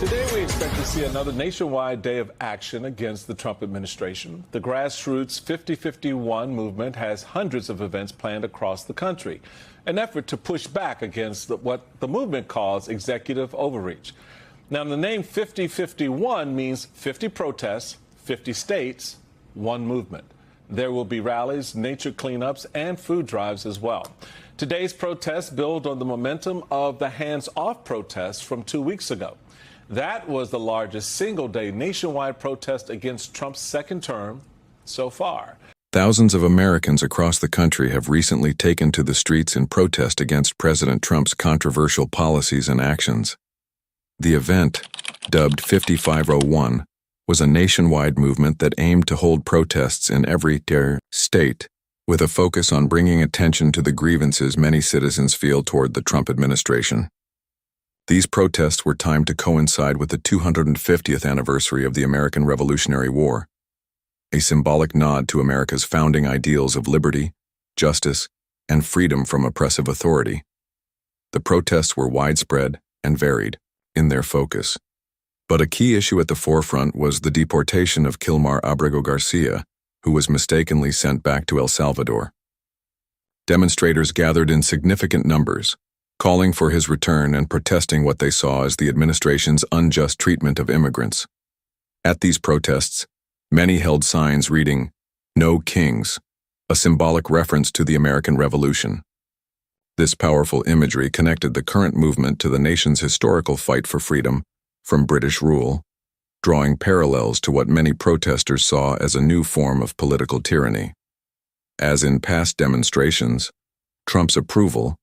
Today, we expect to see another nationwide day of action against the Trump administration. The grassroots 50-51 movement has hundreds of events planned across the country, an effort to push back against what the movement calls executive overreach. Now, the name 50-51 means 50 protests, 50 states, one movement. There will be rallies, nature cleanups, and food drives as well. Today's protests build on the momentum of the hands-off protests from 2 weeks ago. That was the largest single-day nationwide protest against Trump's second term so far. Thousands of Americans across the country have recently taken to the streets in protest against President Trump's controversial policies and actions. The event, dubbed 5501, was a nationwide movement that aimed to hold protests in every state, with a focus on bringing attention to the grievances many citizens feel toward the Trump administration. These protests were timed to coincide with the 250th anniversary of the American Revolutionary War, a symbolic nod to America's founding ideals of liberty, justice, and freedom from oppressive authority. The protests were widespread and varied in their focus, but a key issue at the forefront was the deportation of Kilmar Abrego Garcia, who was mistakenly sent back to El Salvador. Demonstrators gathered in significant numbers, calling for his return and protesting what they saw as the administration's unjust treatment of immigrants. At these protests, many held signs reading, "No Kings," a symbolic reference to the American Revolution. This powerful imagery connected the current movement to the nation's historical fight for freedom from British rule, drawing parallels to what many protesters saw as a new form of political tyranny. As in past demonstrations, Trump's approval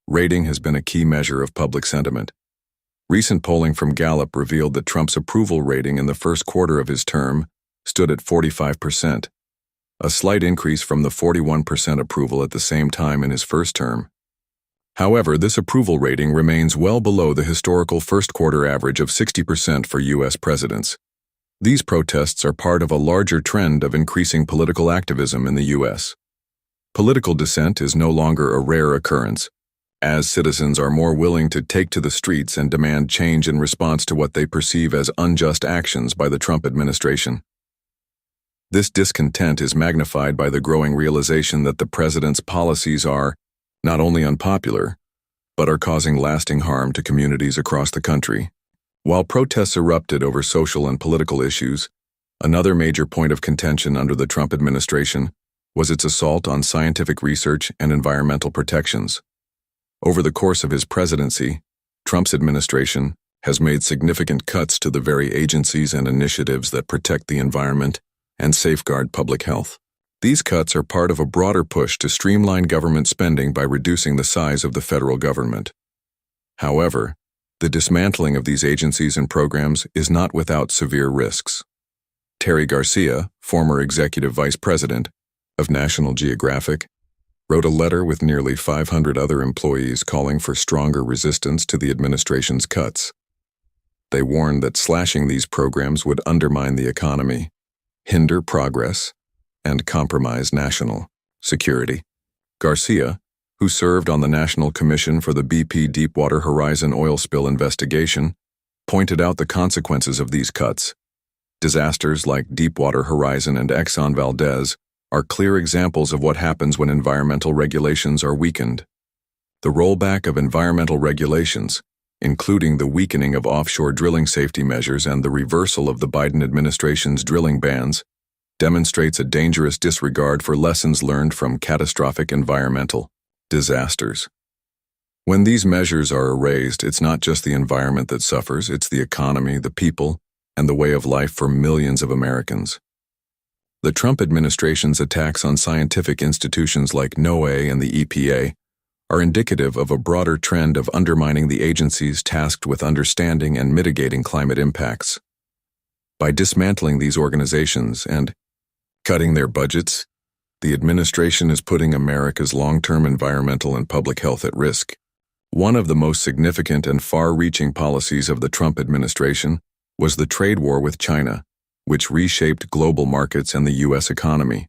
rating has been a key measure of public sentiment. Recent polling from Gallup revealed that Trump's approval rating in the first quarter of his term stood at 45%, a slight increase from the 41% approval at the same time in his first term. However, this approval rating remains well below the historical first-quarter average of 60% for U.S. presidents. These protests are part of a larger trend of increasing political activism in the U.S. Political dissent is no longer a rare occurrence, as citizens are more willing to take to the streets and demand change in response to what they perceive as unjust actions by the Trump administration. This discontent is magnified by the growing realization that the president's policies are not only unpopular, but are causing lasting harm to communities across the country. While protests erupted over social and political issues, another major point of contention under the Trump administration was its assault on scientific research and environmental protections. Over the course of his presidency, Trump's administration has made significant cuts to the very agencies and initiatives that protect the environment and safeguard public health. These cuts are part of a broader push to streamline government spending by reducing the size of the federal government. However, the dismantling of these agencies and programs is not without severe risks. Terry Garcia, former executive vice president of National Geographic, wrote a letter with nearly 500 other employees calling for stronger resistance to the administration's cuts. They warned that slashing these programs would undermine the economy, hinder progress, and compromise national security. Garcia, who served on the National Commission for the BP Deepwater Horizon oil spill investigation, pointed out the consequences of these cuts. Disasters like Deepwater Horizon and Exxon Valdez are clear examples of what happens when environmental regulations are weakened. The rollback of environmental regulations, including the weakening of offshore drilling safety measures and the reversal of the Biden administration's drilling bans, demonstrates a dangerous disregard for lessons learned from catastrophic environmental disasters. When these measures are erased, it's not just the environment that suffers, it's the economy, the people, and the way of life for millions of Americans. The Trump administration's attacks on scientific institutions like NOAA and the EPA are indicative of a broader trend of undermining the agencies tasked with understanding and mitigating climate impacts. By dismantling these organizations and cutting their budgets, the administration is putting America's long-term environmental and public health at risk. One of the most significant and far-reaching policies of the Trump administration was the trade war with China, which reshaped global markets and the U.S. economy.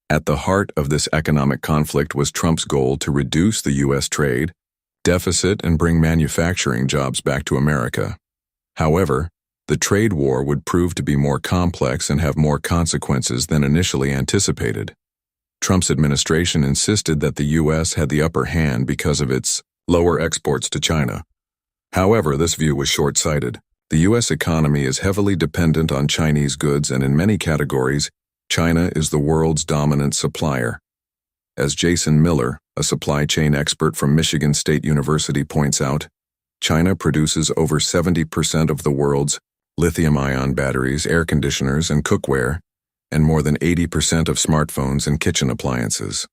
At the heart of this economic conflict was Trump's goal to reduce the U.S. trade deficit and bring manufacturing jobs back to America. However, the trade war would prove to be more complex and have more consequences than initially anticipated. Trump's administration insisted that the U.S. had the upper hand because of its lower exports to China. However, this view was short-sighted. The U.S. economy is heavily dependent on Chinese goods, and in many categories, China is the world's dominant supplier. As Jason Miller, a supply chain expert from Michigan State University, points out, China produces over 70% of the world's lithium-ion batteries, air conditioners, and cookware, and more than 80% of smartphones and kitchen appliances.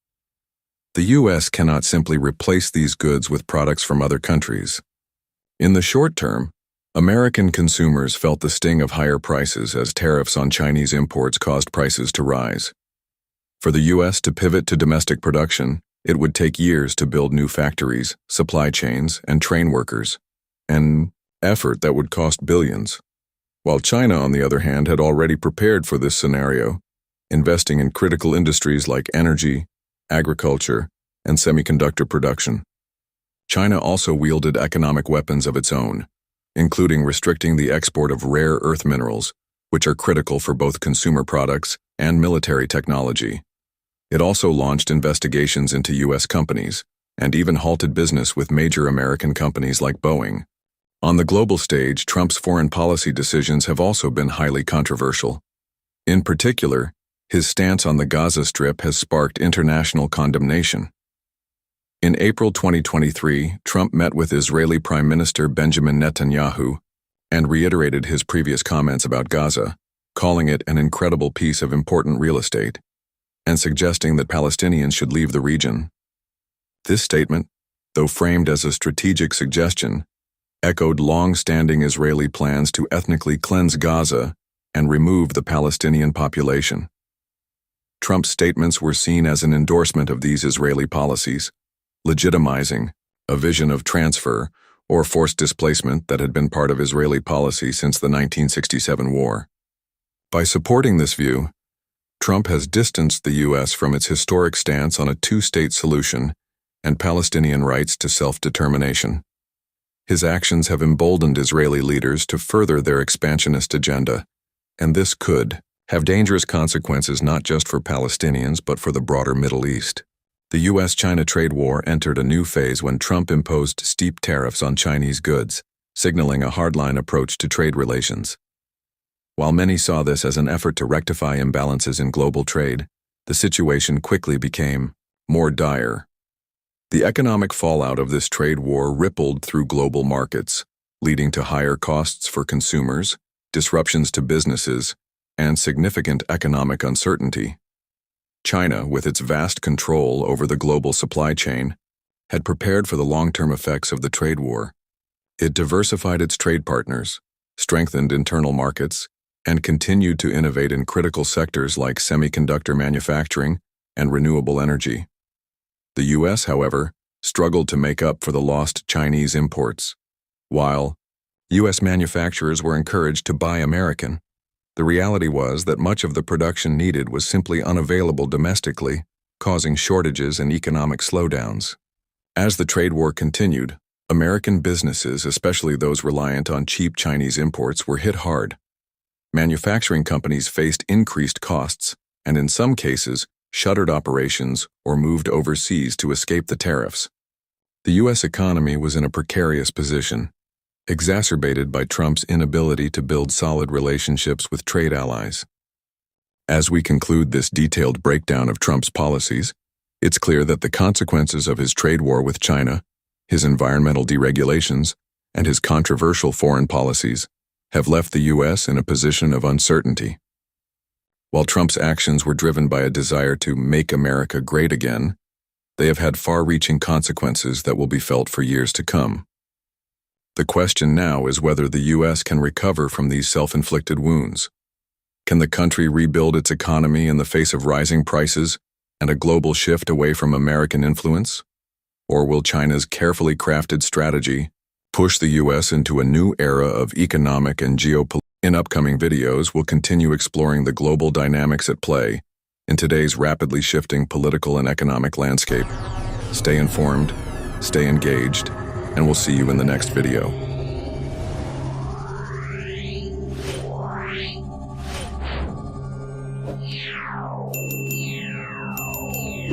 The U.S. cannot simply replace these goods with products from other countries. In the short term, American consumers felt the sting of higher prices as tariffs on Chinese imports caused prices to rise. For the U.S. to pivot to domestic production, it would take years to build new factories, supply chains, and train workers, an effort that would cost billions. While China, on the other hand, had already prepared for this scenario, investing in critical industries like energy, agriculture, and semiconductor production. China also wielded economic weapons of its own, including restricting the export of rare earth minerals, which are critical for both consumer products and military technology. It also launched investigations into U.S. companies, and even halted business with major American companies like Boeing. On the global stage, Trump's foreign policy decisions have also been highly controversial. In particular, his stance on the Gaza Strip has sparked international condemnation. In April 2023, Trump met with Israeli Prime Minister Benjamin Netanyahu and reiterated his previous comments about Gaza, calling it an incredible piece of important real estate, and suggesting that Palestinians should leave the region. This statement, though framed as a strategic suggestion, echoed long-standing Israeli plans to ethnically cleanse Gaza and remove the Palestinian population. Trump's statements were seen as an endorsement of these Israeli policies, legitimizing a vision of transfer or forced displacement that had been part of Israeli policy since the 1967 war. By supporting this view, Trump has distanced the U.S. from its historic stance on a two-state solution and Palestinian rights to self-determination. His actions have emboldened Israeli leaders to further their expansionist agenda, and this could have dangerous consequences not just for Palestinians but for the broader Middle East. The U.S.-China trade war entered a new phase when Trump imposed steep tariffs on Chinese goods, signaling a hardline approach to trade relations. While many saw this as an effort to rectify imbalances in global trade, the situation quickly became more dire. The economic fallout of this trade war rippled through global markets, leading to higher costs for consumers, disruptions to businesses, and significant economic uncertainty. China, with its vast control over the global supply chain, had prepared for the long-term effects of the trade war. It diversified its trade partners, strengthened internal markets, and continued to innovate in critical sectors like semiconductor manufacturing and renewable energy. The U.S., however, struggled to make up for the lost Chinese imports. While U.S. manufacturers were encouraged to buy American, the reality was that much of the production needed was simply unavailable domestically, causing shortages and economic slowdowns. As the trade war continued, American businesses, especially those reliant on cheap Chinese imports, were hit hard. Manufacturing companies faced increased costs, and in some cases, shuttered operations or moved overseas to escape the tariffs. The U.S. economy was in a precarious position, exacerbated by Trump's inability to build solid relationships with trade allies. As we conclude this detailed breakdown of Trump's policies, it's clear that the consequences of his trade war with China, his environmental deregulations, and his controversial foreign policies have left the U.S. in a position of uncertainty. While Trump's actions were driven by a desire to make America great again, they have had far-reaching consequences that will be felt for years to come. The question now is whether the U.S. can recover from these self-inflicted wounds. Can the country rebuild its economy in the face of rising prices and a global shift away from American influence? Or will China's carefully crafted strategy push the U.S. into a new era of economic and geopolitical? In upcoming videos, we'll continue exploring the global dynamics at play in today's rapidly shifting political and economic landscape. Stay informed, stay engaged, and we'll see you in the next video.